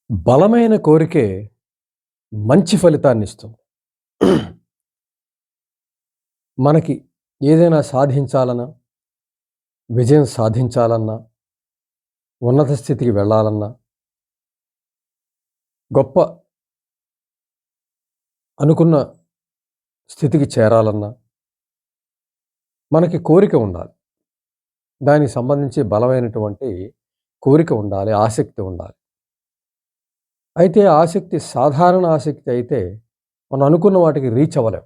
బలమైన కోరికే మంచి ఫలితాన్నిస్తుంది. మనకి ఏదైనా సాధించాలన్నా, విజయం సాధించాలన్నా, ఉన్నత స్థితికి వెళ్ళాలన్నా, గొప్ప అనుకున్న స్థితికి చేరాలన్నా, మనకి కోరిక ఉండాలి. దానికి సంబంధించి బలమైనటువంటి కోరిక ఉండాలి, ఆసక్తి ఉండాలి. అయితే ఆసక్తి సాధారణ ఆసక్తి అయితే మనం అనుకున్న వాటికి రీచ్ అవ్వలేం.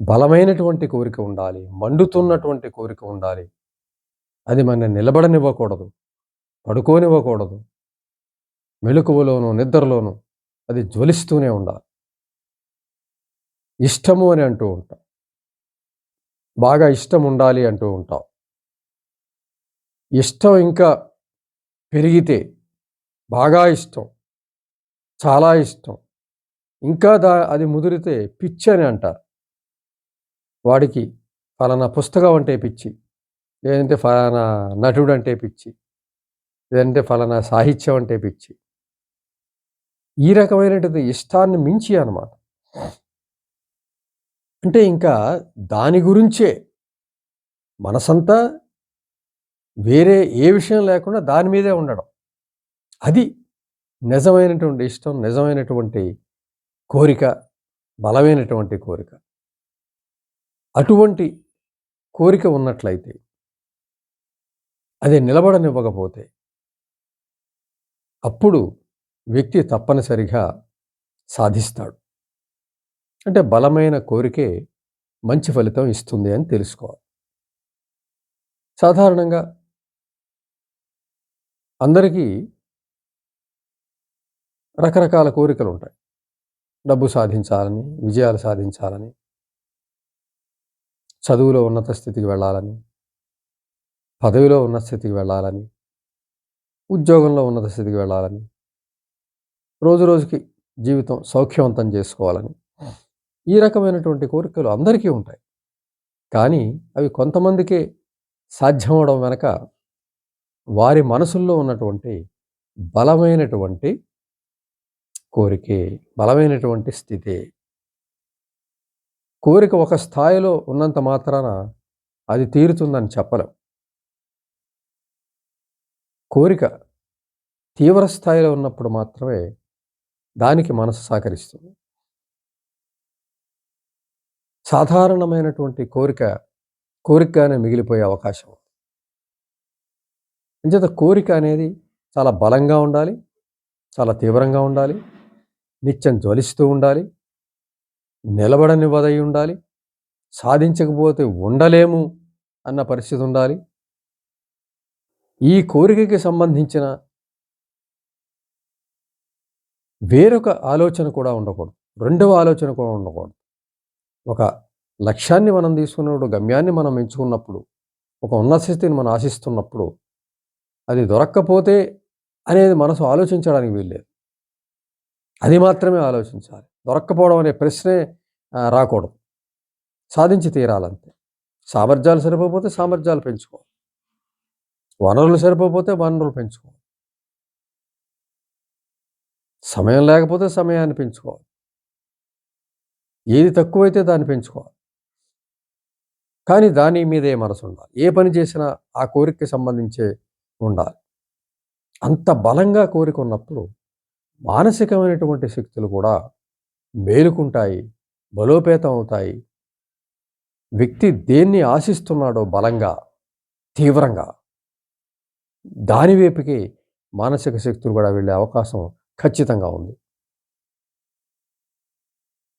బలమైనటువంటి కోరిక ఉండాలి, మండుతున్నటువంటి కోరిక ఉండాలి. అది మనల్ని నిలబడనివ్వకూడదు, పడుకోనివ్వకూడదు. మెలకువలోను, నిద్రలోను అది జ్వలిస్తూనే ఉండాలి. ఇష్టము అని అంటూ ఉంటాం. బాగా ఇష్టం ఉండాలి అంటూ ఉంటాం. ఇష్టం ఇంకా పెరిగితే బాగా ఇష్టం, చాలా ఇష్టం. ఇంకా అది ముదిరితే పిచ్చి అని అంటారు. వాడికి ఫలానా పుస్తకం అంటే పిచ్చి, లేదంటే ఫలానా నటుడంటే పిచ్చి, లేదంటే ఫలానా సాహిత్యం అంటే పిచ్చి. ఈ రకమైనటువంటి ఇష్టాన్ని మించి అన్నమాట. అంటే ఇంకా దాని గురించే మనసంతా వేరే ఏ విషయం లేకుండా దాని మీదే ఉండడం. అది నిజమైనటువంటి ఇష్టం, నిజమైనటువంటి కోరిక, బలమైనటువంటి కోరిక. అటువంటి కోరిక ఉన్నట్లయితే, అది నిలబడనివ్వకపోతే, అప్పుడు వ్యక్తి తప్పనిసరిగా సాధిస్తాడు. అంటే బలమైన కోరికే మంచి ఫలితం ఇస్తుంది అని తెలుసుకోవాలి. సాధారణంగా అందరికీ రకరకాల కోరికలుంటాయి. డబ్బు సాధించాలని, విజయాలు సాధించాలని, చదువులో ఉన్నత స్థితికి వెళ్ళాలని, పదవిలో ఉన్నత స్థితికి వెళ్ళాలని, ఉద్యోగంలో ఉన్నత స్థితికి వెళ్ళాలని, రోజు రోజుకి జీవితం సౌఖ్యవంతం చేసుకోవాలని, ఈ రకమైనటువంటి కోరికలు అందరికీ ఉంటాయి. కానీ అవి కొంతమందికే సాధ్యమవడం వెనక వారి మనసుల్లో ఉన్నటువంటి బలమైనటువంటి కోరికే, బలమైనటువంటి స్థితే. కోరిక ఒక స్థాయిలో ఉన్నంత మాత్రాన అది తీరుతుందని చెప్పలేం. కోరిక తీవ్ర స్థాయిలో ఉన్నప్పుడు మాత్రమే దానికి మనసు సహకరిస్తుంది. సాధారణమైనటువంటి కోరికగానే మిగిలిపోయే అవకాశం ఉంది. అంచేత కోరిక అనేది చాలా బలంగా ఉండాలి, చాలా తీవ్రంగా ఉండాలి, నిత్యం జ్వలిస్తూ ఉండాలి, నిలబడనివ్వదై ఉండాలి, సాధించకపోతే ఉండలేము అన్న పరిస్థితి ఉండాలి. ఈ కోరికకి సంబంధించిన వేరొక ఆలోచన కూడా ఉండకూడదు. రెండవ ఆలోచన కూడా ఉండకూడదు. ఒక లక్ష్యాన్ని మనం తీసుకున్నప్పుడు, గమ్యాన్ని మనం ఎంచుకున్నప్పుడు, ఒక ఉన్నత స్థితిని మనం ఆశిస్తున్నప్పుడు, అది దొరక్కపోతే అనేది మనసు ఆలోచించడానికి వీల్లేదు. అది మాత్రమే ఆలోచించాలి. దొరక్కపోవడం అనే ప్రశ్నే రాకూడదు. సాధించి తీరాలంతే. సామర్థ్యాలు సరిపోకపోతే సామర్థ్యాలు పెంచుకోవాలి. వనరులు సరిపోకపోతే వనరులు పెంచుకోవాలి. సమయం లేకపోతే సమయాన్ని పెంచుకోవాలి. ఏది తక్కువైతే దాన్ని పెంచుకోవాలి. కానీ దాని మీదే మనసు ఉండాలి. ఏ పని చేసినా ఆ కోరికకి సంబంధించే ఉండాలి. అంత బలంగా కోరిక ఉన్నప్పుడు మానసికమైనటువంటి శక్తులు కూడా మేలుకుంటాయి, బలోపేతం అవుతాయి. వ్యక్తి దేన్ని ఆశిస్తున్నాడో బలంగా, తీవ్రంగా, దాని వైపుకి మానసిక శక్తులు కూడా వెళ్ళే అవకాశం ఖచ్చితంగా ఉంది.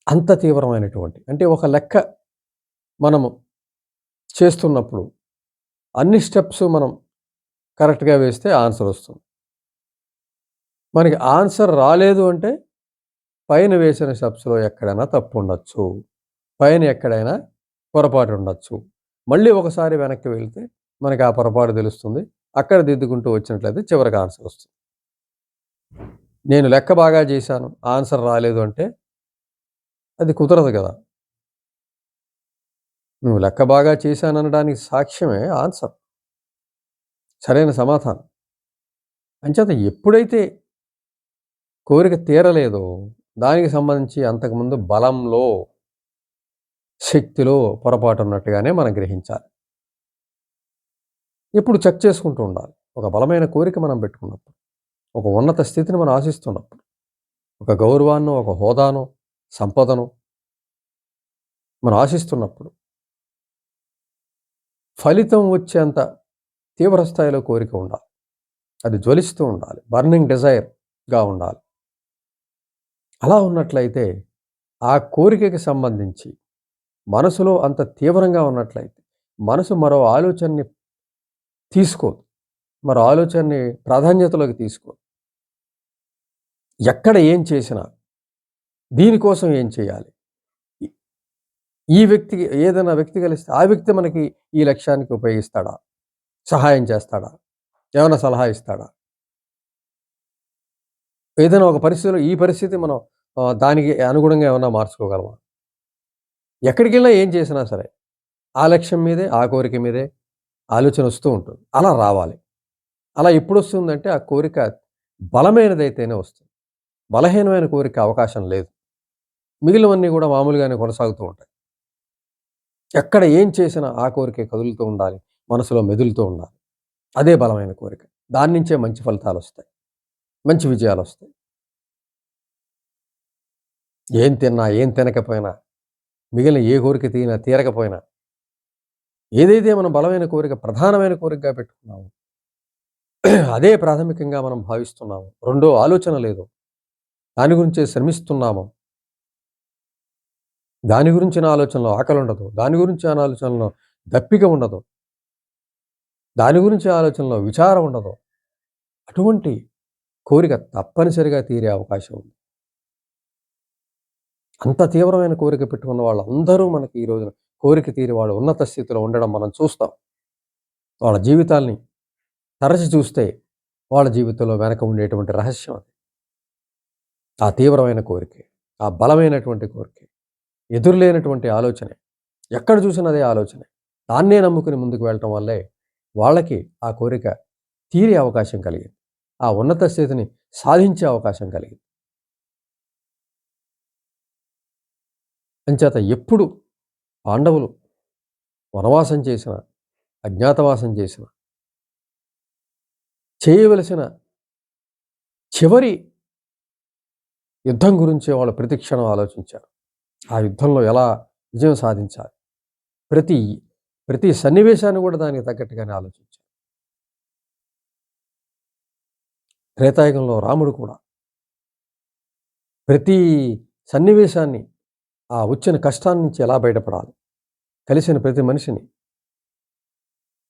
అంత తీవ్రమైనటువంటి అంటే ఒక లెక్క మనము చేస్తున్నప్పుడు అన్ని స్టెప్స్ మనం కరెక్ట్‌గా వేస్తే ఆన్సర్ వస్తుంది. మనకి ఆన్సర్ రాలేదు అంటే పైన వేసిన స్టెప్స్‌లో ఎక్కడైనా తప్పు ఉండొచ్చు. పైన ఎక్కడైనా పొరపాటు ఉండొచ్చు. మళ్ళీ ఒకసారి వెనక్కి వెళ్తే మనకి ఆ పొరపాటు తెలుస్తుంది. అక్కడ దిద్దుకుంటూ వచ్చినట్లయితే చివరికి ఆన్సర్ వస్తుంది. నేను లెక్క బాగా చేశాను, ఆన్సర్ రాలేదు అంటే అది కుదరదు కదా! నువ్వు లెక్క బాగా చేశాననడానికి సాక్ష్యమే ఆన్సర్. సరైన సమాధానం. అంచేత ఎప్పుడైతే కోరిక తీరలేదో దానికి సంబంధించి అంతకుముందు బలంలో, శక్తిలో పొరపాటు ఉన్నట్టుగానే మనం గ్రహించాలి. ఇప్పుడు చెక్ చేసుకుంటూ ఉండాలి. ఒక బలమైన కోరిక మనం పెట్టుకున్నప్పుడు, ఒక ఉన్నత స్థితిని మనం ఆశిస్తున్నప్పుడు, ఒక గౌరవాన్నో, ఒక హోదానో, సంపదనో మనం ఆశిస్తున్నప్పుడు, ఫలితం వచ్చేంత తీవ్ర స్థాయిలో కోరిక ఉండాలి. అది జ్వలిస్తూ ఉండాలి. బర్నింగ్ డిజైర్‌గా ఉండాలి. అలా ఉన్నట్లయితే ఆ కోరికకి సంబంధించి మనసులో అంత తీవ్రంగా ఉన్నట్లయితే మనసు మరో ఆలోచనని తీసుకోదు. మరో ఆలోచనని ప్రాధాన్యతలోకి తీసుకోదు. ఎక్కడ ఏం చేసినా దీనికోసం ఏం చేయాలి? ఈ ఈ వ్యక్తికి ఏదైనా వ్యక్తి కలిస్తే ఆ వ్యక్తి మనకి ఈ లక్ష్యానికి ఉపయోగిస్తాడా? సహాయం చేస్తాడా? ఏమైనా సలహా ఇస్తాడా? ఏదైనా ఒక పరిస్థితిలో ఈ పరిస్థితి మనం దానికి అనుగుణంగా ఏమన్నా మార్చుకోగలమా? ఎక్కడికెళ్ళినా ఏం చేసినా సరే, ఆ లక్ష్యం మీదే, ఆ కోరిక మీదే ఆలోచన వస్తూ ఉంటుంది. అలా రావాలి. అలా ఎప్పుడొస్తుందంటే ఆ కోరిక బలమైనదైతేనే వస్తుంది. బలహీనమైన కోరిక అవకాశం లేదు. మిగిలినవన్నీ కూడా మామూలుగానే కొనసాగుతూ ఉంటాయి. ఎక్కడ ఏం చేసినా ఆ కోరికే కదులుతూ ఉండాలి. మనసులో మెదులుతూ ఉండాలి. అదే బలమైన కోరిక. దాని నుంచే మంచి ఫలితాలొస్తాయి. మంచి విజయాలొస్తాయి. ఏం తిన్నా, ఏం తినకపోయినా, మిగిలిన ఏ కోరిక తీరకపోయినా, ఏదైతే మనం బలమైన కోరిక, ప్రధానమైన కోరికగా పెట్టుకున్నామో, అదే ప్రాథమికంగా మనం భావిస్తున్నాము. రెండో ఆలోచన లేదు. దాని గురించే శ్రమిస్తున్నాము. దాని గురించిన ఆలోచనలో ఆకలుండదు. దాని గురించిన ఆలోచనలో దప్పిక ఉండదు. దాని గురించి ఆలోచనలో విచారం ఉండదు. అటువంటి కోరిక తప్పనిసరిగా తీరే అవకాశం ఉంది. అంత తీవ్రమైన కోరిక పెట్టుకున్న వాళ్ళందరూ మనకి ఈ రోజున కోరిక తీరి వాళ్ళు ఉన్నత స్థితిలో ఉండడం మనం చూస్తాం. వాళ్ళ జీవితాల్ని తరచి చూస్తే వాళ్ళ జీవితంలో వెనక ఉండేటువంటి రహస్యం అది. ఆ తీవ్రమైన కోరికే. ఆ బలమైనటువంటి కోరికే. ఎదురులేనటువంటి ఆలోచనే. ఎక్కడ చూసినా అదే ఆలోచనే. దాన్నే నమ్ముకుని ముందుకు వెళ్ళటం వల్లే వాళ్ళకి ఆ కోరిక తీరే అవకాశం కలిగింది. ఆ ఉన్నత స్థితిని సాధించే అవకాశం కలిగింది. అంచేత ఎప్పుడు పాండవులు వనవాసం చేసిన, అజ్ఞాతవాసం చేసిన, చేయవలసిన చివరి యుద్ధం గురించే వాళ్ళు ప్రతి క్షణం ఆలోచించారు. ఆ యుద్ధంలో ఎలా విజయం సాధించాలి? ప్రతి ప్రతి సన్నివేశాన్ని కూడా దానికి తగ్గట్టుగానే ఆలోచించారు. త్రేతాయుగంలో రాముడు కూడా ప్రతి సన్నివేశాన్ని ఆ వచ్చిన కష్టాన్ని నుంచి ఎలా బయటపడాలి? కలిసిన ప్రతి మనిషిని,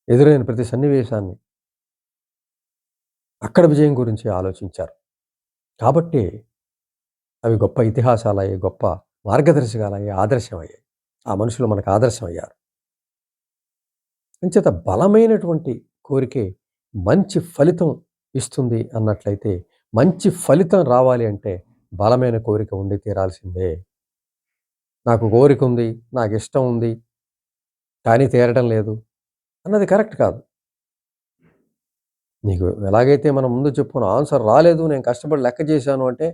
ఎదురైన ప్రతి సన్నివేశాన్ని అక్కడ విజయం గురించి ఆలోచించారు. కాబట్టే అవి గొప్ప ఇతిహాసాలయ్యాయి, గొప్ప మార్గదర్శకాలయ్యాయి, ఆదర్శమయ్యాయి. ఆ మనుషులు మనకు ఆదర్శమయ్యారు. అంచేత బలమైనటువంటి కోరికే మంచి ఫలితం ఇస్తుంది అన్నట్లయితే, మంచి ఫలితం రావాలి అంటే బలమైన కోరిక ఉండి తీరాల్సిందే. నాకు కోరికుంది, నాకిష్టం ఉంది, కానీ తీరడం లేదు అన్నది కరెక్ట్ కాదు. నీకు ఎలాగైతే మనం ముందు చెప్పుకున్న ఆన్సర్ రాలేదు, నేను కష్టపడి లెక్క చేశాను అంటే,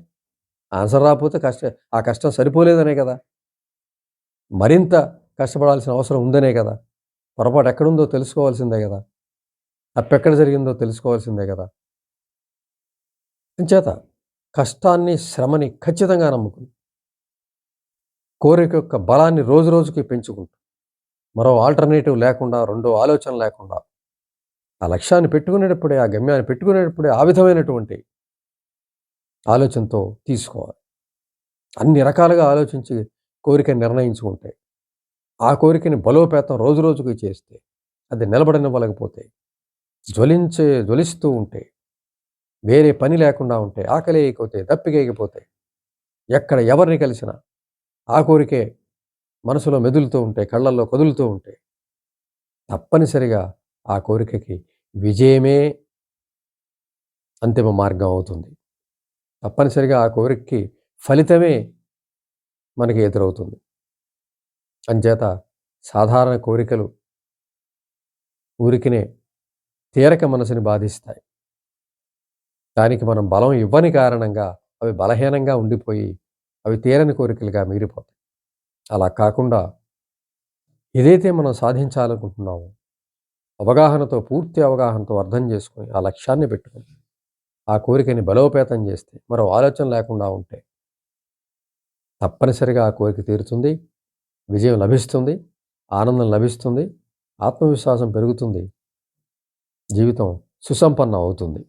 ఆన్సర్ రాకపోతే ఆ కష్టం సరిపోలేదనే కదా! మరింత కష్టపడాల్సిన అవసరం ఉందనే కదా! పొరపాటు ఎక్కడుందో తెలుసుకోవాల్సిందే కదా! తప్పెక్కడ జరిగిందో తెలుసుకోవాల్సిందే కదా! అంచేత కష్టాన్ని, శ్రమని ఖచ్చితంగా నమ్ముకుని, కోరిక యొక్క బలాన్ని రోజు రోజుకి పెంచుకుంటూ, మరో ఆల్టర్‌నేటివ్ లేకుండా, రెండో ఆలోచన లేకుండా, ఆ లక్ష్యాన్ని పెట్టుకునేటప్పుడే, ఆ గమ్యాన్ని పెట్టుకునేటప్పుడే ఆ విధమైనటువంటి ఆలోచనతో తీసుకోవాలి. అన్ని రకాలుగా ఆలోచించి కోరికని నిర్ణయించుకుంటే, ఆ కోరికని బలోపేతం రోజు రోజుకి చేస్తే, అది నిలబడనివ్వలేకపోతే, జ్వలిస్తూ ఉంటే, వేరే పని లేకుండా ఉంటే, ఆకలేయకపోతే, దప్పికేయకపోతే, ఎక్కడ ఎవరిని కలిసినా ఆ కోరికే మనసులో మెదులుతూ ఉంటే, కళ్ళల్లో కదులుతూ ఉంటే, తప్పనిసరిగా ఆ కోరికకి విజయమే అంతిమ మార్గం అవుతుంది. తప్పనిసరిగా ఆ కోరికకి ఫలితమే మనకి ఎదురవుతుంది. అంచేత సాధారణ కోరికలు ఊరికినే తీరక మనసుని బాధిస్తాయి. దానికి మనం బలం ఇవ్వని కారణంగా అవి బలహీనంగా ఉండిపోయి అవి తీరని కోరికలుగా మిగిలిపోతాయి. అలా కాకుండా ఏదైతే మనం సాధించాలనుకుంటున్నామో అవగాహనతో, పూర్తి అవగాహనతో అర్థం చేసుకొని, ఆ లక్ష్యాన్ని పెట్టుకొని, ఆ కోరికని బలోపేతం చేస్తే, మరో ఆలోచన లేకుండా ఉంటే తప్పనిసరిగా ఆ కోరిక తీరుతుంది. విజయం లభిస్తుంది. ఆనందం లభిస్తుంది. ఆత్మవిశ్వాసం పెరుగుతుంది. జీవితం సుసంపన్నం అవుతుంది.